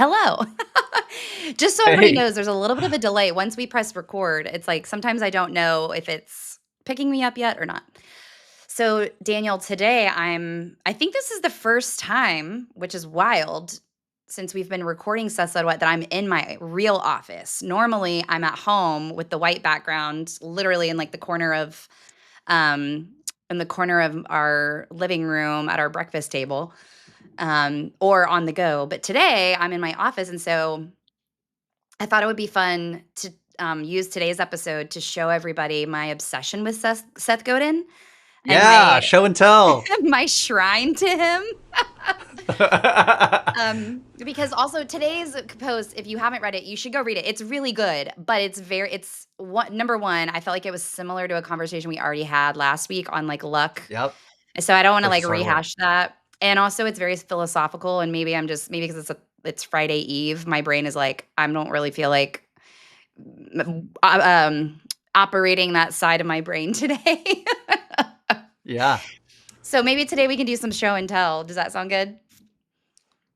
Hello. Just so everybody Hey. knows, there's a little bit of a delay. Once we press record, it's like sometimes I don't know if it's picking me up yet or not. So, Daniel, today I think this is the first time, which is wild, since we've been recording Seth Said What, that I'm in my real office. Normally, I'm at home with the white background, literally in like the corner of um our living room at our breakfast table, or on the go. But today I'm in my office. And so I thought it would be fun to use today's episode to show everybody my obsession with Seth Godin and Yeah, show and tell. my shrine to him. Because also today's post, if you haven't read it, you should go read it. It's really good, but it's one, number one, I felt like it was similar to a conversation we already had last week on like luck. Yep, So I don't want to for like sure. rehash that. And also it's very philosophical, and maybe because it's Friday Eve, my brain is like, I don't really feel like operating that side of my brain today. Yeah, So maybe today we can do some show and tell. Does that sound good?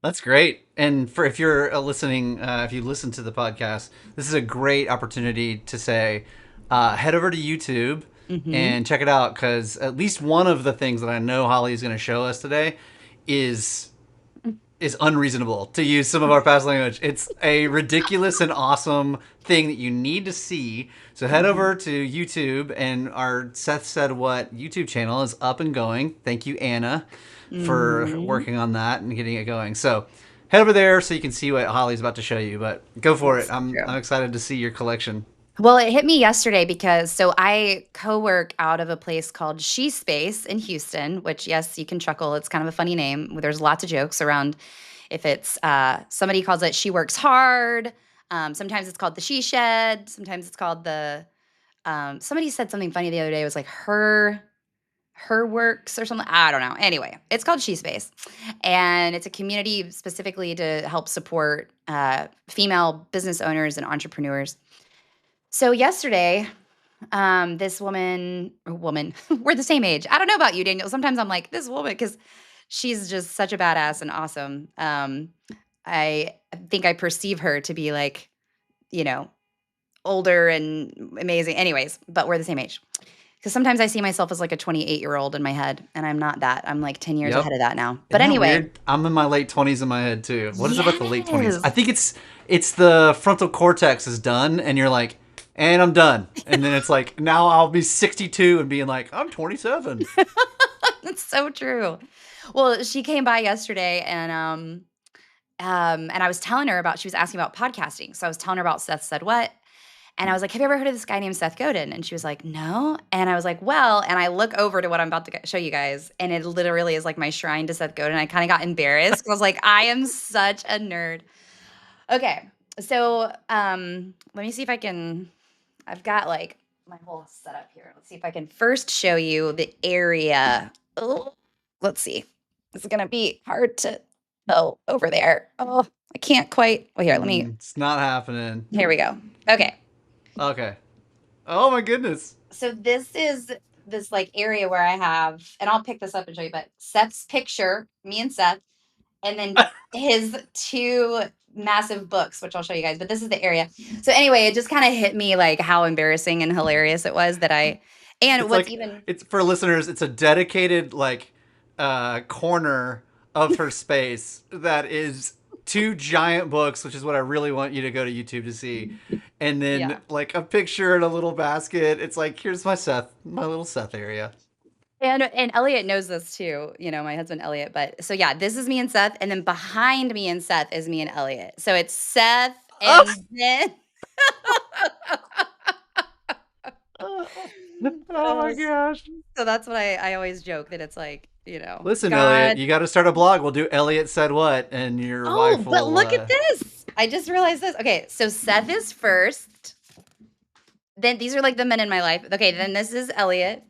that's great. And for if you're listening, if you listen to the podcast, this is a great opportunity to say, head over to YouTube Mhm. and check it out because at least one of the things that I know Holly is going to show us today is is unreasonable, to use some of our past language. It's a ridiculous and awesome thing that you need to see. So head Mhm. over to YouTube, and our Seth Said What YouTube channel is up and going. Thank you, Anna, for Mhm. working on that and getting it going. So head over there so you can see what Holly's about to show you. But go for it. It's I'm true. excited to see your collection. Well, it hit me yesterday because I co-work out of a place called She Space in Houston, which, yes, you can chuckle. It's kind of a funny name. There's lots of jokes around if it's somebody calls it She Works Hard. Sometimes it's called the She Shed. Sometimes it's called the somebody said something funny the other day. It was like her works or something. I don't know. Anyway, it's called She Space, and it's a community specifically to help support female business owners and entrepreneurs. So yesterday, this woman, we're the same age. I don't know about you, Daniel. Sometimes I'm like, this woman, because she's just such a badass and awesome. I think I perceive her to be like, you know, older and amazing. Anyways, but we're the same age. Because sometimes I see myself as like a 28-year-old in my head, and I'm not that. I'm like 10 years ahead Yep. of that now. Isn't But that anyway, weird? I'm in my late 20s in my head too. What is it about the late 20s? yes. I think it's the frontal cortex is done and you're like, and I'm done. And then it's like now I'll be 62 and being like, I'm 27. That's so true. Well, she came by yesterday, and I was telling her about she was asking about podcasting. So I was telling her about Seth Said What, and I was like, "Have you ever heard of this guy named Seth Godin?" And she was like, "No." And I was like, "Well," and I look over to what I'm about to show you guys, and it literally is like my shrine to Seth Godin. I kind of got embarrassed 'cause I was like, "I am such a nerd." Okay. So, let me see if I can I've got like my whole setup here. Let's see if I can first show you the area. Oh, let's see. It's gonna be hard to. Oh, over there. Oh, I can't quite. Well, here, let me. It's not happening. Here we go. Okay. Okay. Oh my goodness. So this is this like area where I have, and I'll pick this up and show you, but Seth's picture, me and Seth, and then his two massive books, which I'll show you guys. But this is the area. So anyway, it just kind of hit me like how embarrassing and hilarious it was that I. And It's what's like even it's for listeners, it's a dedicated like corner of her space that is two giant books, which is what I really want you to go to YouTube to see. And then yeah. like a picture in a little basket. It's like here's my little Seth area. And Elliot knows this too, my husband Elliot. But so yeah, this is me and Seth, and then behind me and Seth is me and Elliot. So it's Seth Oh, and then oh my gosh. so that's what I always joke that it's like, Listen, Elliot, God. you got to start a blog. We'll do Elliot Said What, and your Oh, wife but will. look at this. I just realized this. Okay, so Seth is first. Then these are like the men in my life. Okay, then this is Elliot.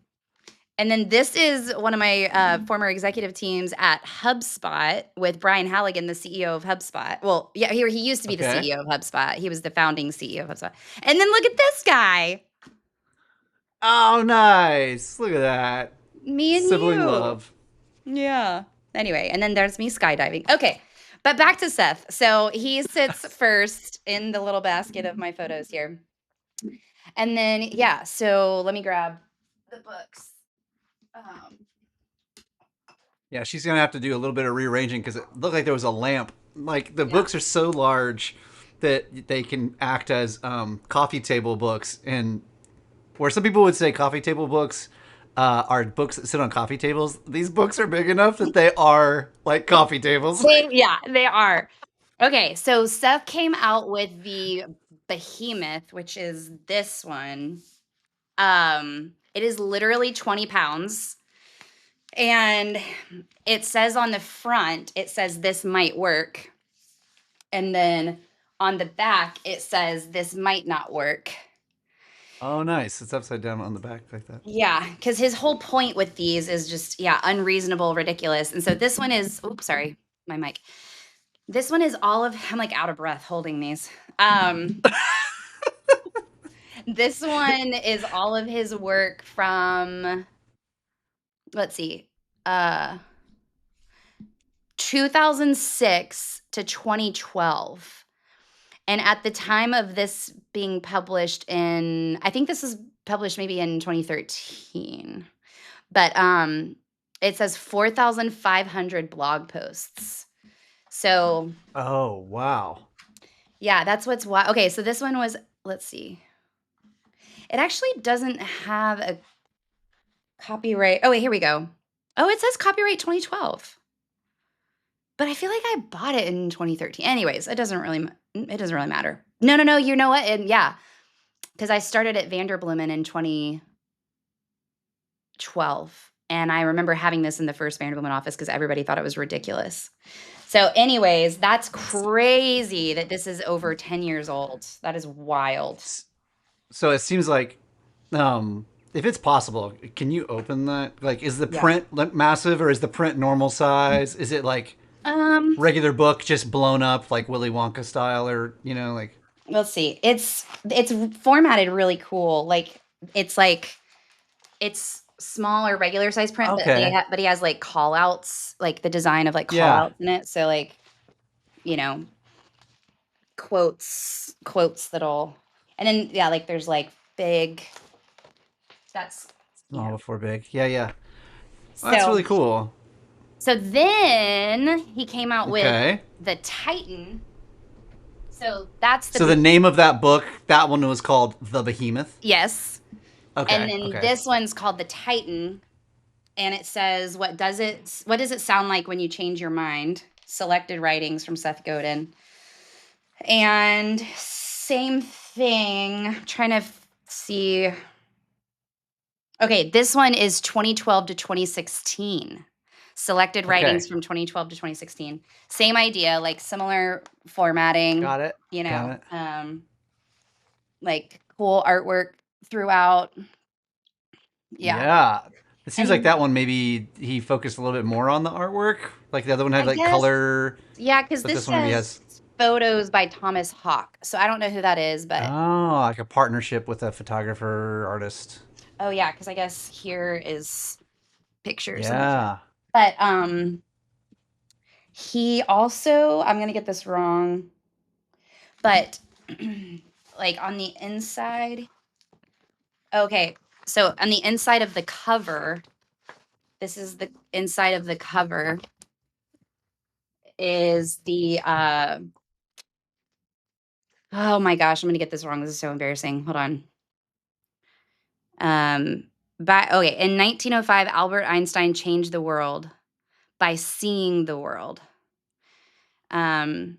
And then this is one of my former executive teams at HubSpot with Brian Halligan, the CEO of HubSpot. Well, yeah, he used to be the Okay. CEO of HubSpot. He was the founding CEO of HubSpot. And then look at this guy, Oh, nice. Look at that. me and Sibling you. love. Yeah. Anyway, and then there's me skydiving. Okay. But back to Seth. So he sits first in the little basket of my photos here. And then, yeah, so let me grab the books. Um, Yeah, she's gonna have to do a little bit of rearranging because it looked like there was a lamp. Like the yeah. books are so large that they can act as coffee table books, and where some people would say coffee table books are books that sit on coffee tables. These books are big enough that they are like coffee tables. Yeah, they are. Okay, so Seth came out with the Behemoth, which is this one. It is literally 20 pounds. And it says on the front, it says this might work. And then on the back, it says this might not work. Oh, nice! It's upside down on the back like that. Yeah, because his whole point with these is just, yeah, unreasonable, ridiculous. And so this one is, oops, sorry, my mic. This one is all of, I'm like out of breath holding these. This one is all of his work from, let's see, uh, 2006 to 2012. And at the time of this being published in, I think this is published maybe in 2013. But it says 4,500 blog posts. So, Oh, wow! yeah, that's what's why. Okay, so this one was, let's see. It actually doesn't have a copyright. Oh, wait, here we go. Oh, it says copyright 2012. But I feel like I bought it in 2013. Anyways, it doesn't really matter. No, no, no, you know what? And yeah, because I started at Vanderbloemen in 2012, and I remember having this in the first Vanderbloemen office because everybody thought it was ridiculous. So anyways, that's crazy that this is over 10 years old. That is wild. So it seems like, if it's possible, can you open that? Like, is the Yeah. print massive or is the print normal size? Is it like Um, regular book just blown up like Willy Wonka style, or like? let's see. It's formatted really cool. It's smaller regular size print, but Okay, but he has like call outs, like the design of like call yeah. outs in it. So like, you know, quotes that'll, and then yeah, like there's like big, that's, you Small know. before big. Yeah, yeah. Well, that's So really cool. so then he came out with Okay. the Titan. So that's the So the name of that book, that one was called The Behemoth. yes. And Okay. then Okay. this one's called the Titan, and it says what does it sound like when you change your mind? Selected writings from Seth Godin. And same thing, I'm trying to see. Okay, this one is 2012 to 2016. Selected Okay. writings from 2012 to 2016. Same idea, like similar formatting, Got it. Got it. like cool artwork throughout. Yeah. Yeah. It seems like And that one maybe he focused a little bit more on the artwork. Like the other one had I like guess, color, yeah, because but this this one maybe says has photos by Thomas Hawk. So I don't know who that is, but like a partnership with a photographer artist. oh yeah, because I guess here is pictures in the front. Yeah. But he also, I'm gonna get this wrong, but like on the inside, okay, so on the inside of the cover, this is the inside of the cover is the oh my gosh, I'm gonna get this wrong. This is so embarrassing. Hold on. Um, okay, in 1905, Albert Einstein changed the world by seeing the world. Um,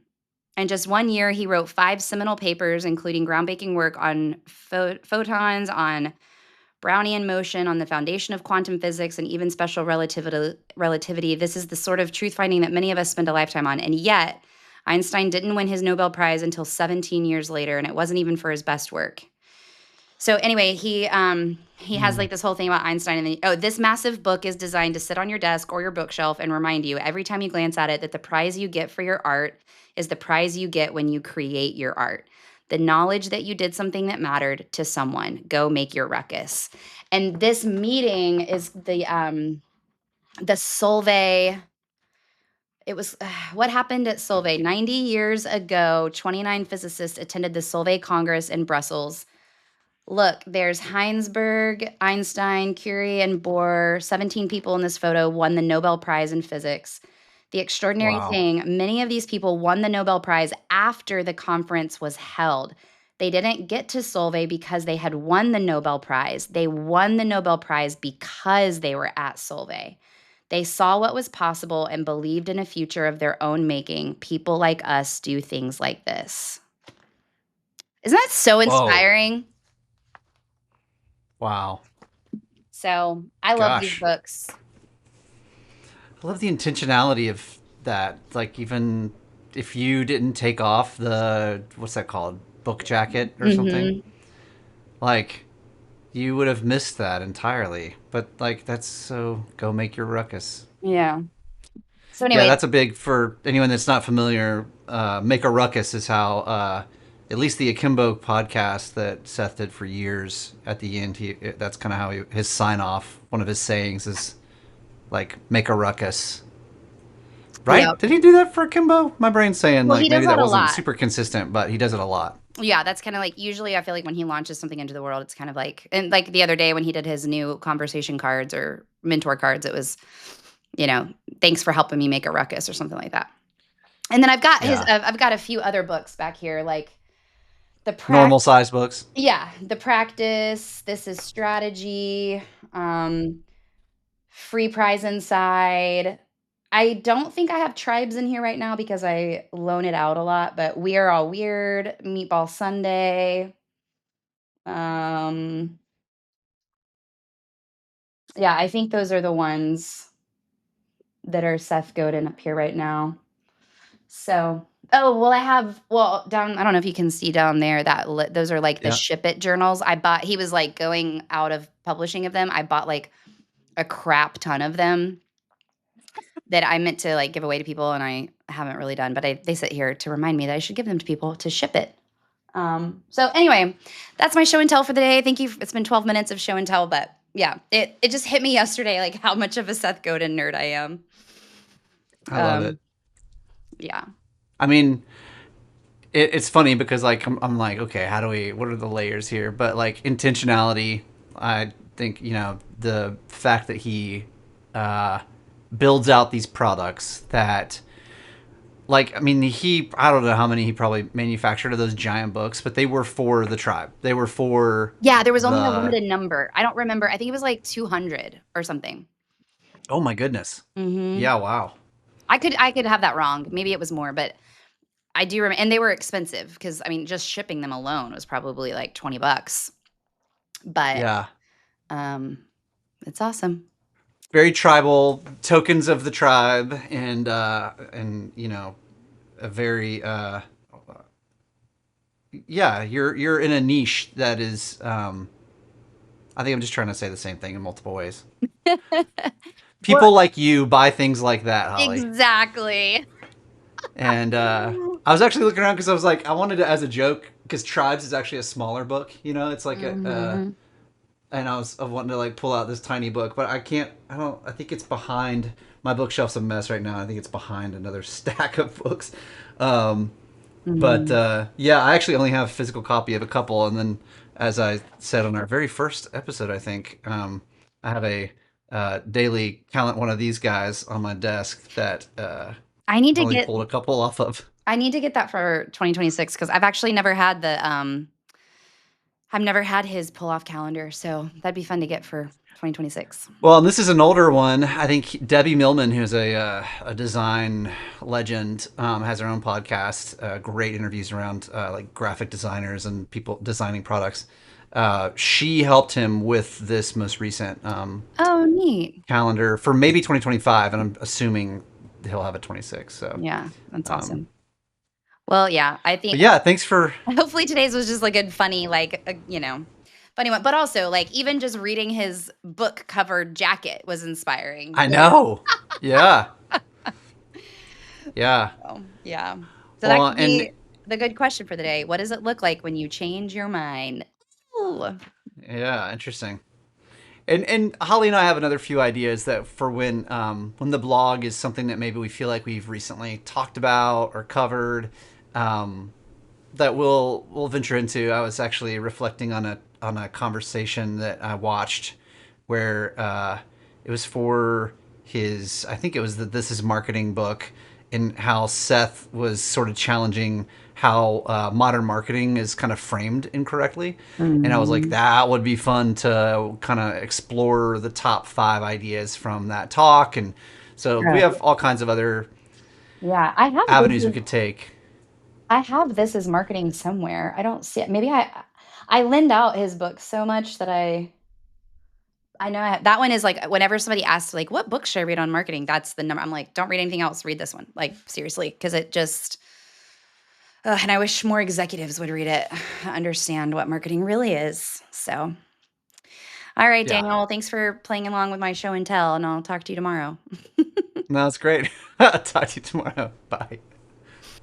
in just 1 year, he wrote 5 seminal papers, including groundbreaking work on photons, on Brownian motion, on the foundation of quantum physics, and even special relativity. This is the sort of truth finding that many of us spend a lifetime on. And yet, Einstein didn't win his Nobel Prize until 17 years later, and it wasn't even for his best work. So anyway, he has Hmm. like this whole thing about Einstein, and then, oh, this massive book is designed to sit on your desk or your bookshelf and remind you every time you glance at it that the prize you get for your art is the prize you get when you create your art. The knowledge that you did something that mattered to someone. Go make your ruckus. And this meeting is the Solvay. It was what happened at Solvay 90 years ago. 29 physicists attended the Solvay Congress in Brussels. Look, there's Heinsberg, Einstein, Curie, and Bohr. 17 people in this photo won the Nobel Prize in Physics. The extraordinary Wow. thing, many of these people won the Nobel Prize after the conference was held. They didn't get to Solvay because they had won the Nobel Prize. They won the Nobel Prize because they were at Solvay. They saw what was possible and believed in a future of their own making. People like us do things like this. Isn't that so Whoa. inspiring? Wow. So I love these Gosh. books. I love the intentionality of that. Like, even if you didn't take off the, what's that called? Book jacket or something? Hmm. Like, you would have missed that entirely. But, like, that's so go make your ruckus. Yeah. So Yeah, anyway, that's a big, for anyone that's not familiar, make a ruckus is how, at least the Akimbo podcast that Seth did for years at the end, that's kind of how his sign off, one of his sayings is like, make a ruckus. yeah. Right? Did he do that for Akimbo? My brain's saying Well, he like does maybe that that a wasn't lot. super consistent, but he does it a lot. Yeah, that's kind of like usually I feel like when he launches something into the world, it's kind of like, and like the other day when he did his new conversation cards or mentor cards, it was, thanks for helping me make a ruckus or something like that. And then Yeah. I've got a few other books back here, like the Normal size books. yeah, the practice. This is strategy. Um, Free prize inside. I don't think I have tribes in here right now because I loan it out a lot, but we are all weird. Meatball Sunday. Um, yeah, I think those are the ones that are Seth Godin up here right now. So, oh, well, down, I don't know if you can see down there those are like the Yeah. ship it journals. I bought, he was like going out of publishing of them. I bought like a crap ton of them that I meant to like give away to people and I haven't really done, but they sit here to remind me that I should give them to people to ship it. So anyway, that's my show and tell for the day. Thank you. It's been 12 minutes of show and tell, but yeah, it just hit me yesterday, like how much of a Seth Godin nerd I am. I love it. Um, yeah. I mean, it's funny because like I'm like, okay, how do we? What are the layers here? But like intentionality, I think the fact that he uh, builds out these products that, like, I mean, I don't know how many he probably manufactured of those giant books, but they were for the tribe. They were for Yeah, there was only a the. limited number. I don't remember. I think it was like 200 or something. Oh my goodness. Hmm. Yeah. Wow. I could have that wrong. Maybe it was more, but I do remember, and they were expensive because I mean, just shipping them alone was probably like $20. But Yeah. um, it's awesome. Very tribal tokens of the tribe, and a very yeah, you're in a niche that is I think I'm just trying to say the same thing in multiple ways. Well, People like you buy things like that, Holly. exactly. And I was actually looking around because I was like, I wanted to, as a joke, because Tribes is actually a smaller book. It's like Mhm. and I wanting to like pull out this tiny book, but I can't. I don't. I think it's behind my bookshelf's a mess right now. I think it's behind another stack of books. Um, but Mhm. yeah, I actually only have a physical copy of a couple, and then as I said on our very first episode, I think I have a daily count one of these guys on my desk that I need I've to only get pulled a couple off of. I need to get that for 2026 because I've actually never had I've never had his pull off calendar, so that'd be fun to get for 2026. Well, and this is an older one. I think Debbie Millman, who's a design legend, has her own podcast. Great interviews around like graphic designers and people designing products. She helped him with this most recent Oh, neat. calendar for maybe 2025, and I'm assuming he'll have a 26. So, Yeah, that's um, awesome. Well, yeah, I think but yeah, thanks for. hopefully today's was just like a funny, like, funny one. But also, like, even just reading his book covered jacket was inspiring. I know. Yeah, yeah. So, yeah. So that Well, could and be the good question for the day. What does it look like when you change your mind? Ooh. yeah, interesting. And Holly and I have another few ideas that for when the blog is something that maybe we feel like we've recently talked about or covered, um, that we'll venture into. I was actually reflecting on a conversation that I watched where it was for his, I think it was the This Is Marketing book, and how Seth was sort of challenging how modern marketing is kind of framed incorrectly. And I was like, Mm, that would be fun to kind of explore the top 5 ideas from that talk. And so we have oh, all kinds of other yeah, I have this. avenues we could take. I have this as marketing somewhere. I don't see it. Maybe I lend out his book so much that I know that one is like whenever somebody asks like what book should I read on marketing, that's the number. I'm like, don't read anything else. Read this one. Like seriously, because it just and I wish more executives would read it, understand what marketing really is. So, all right, Yeah. Daniel, thanks for playing along with my show and tell, and I'll talk to you tomorrow. No, it's great. Talk to you tomorrow. Bye.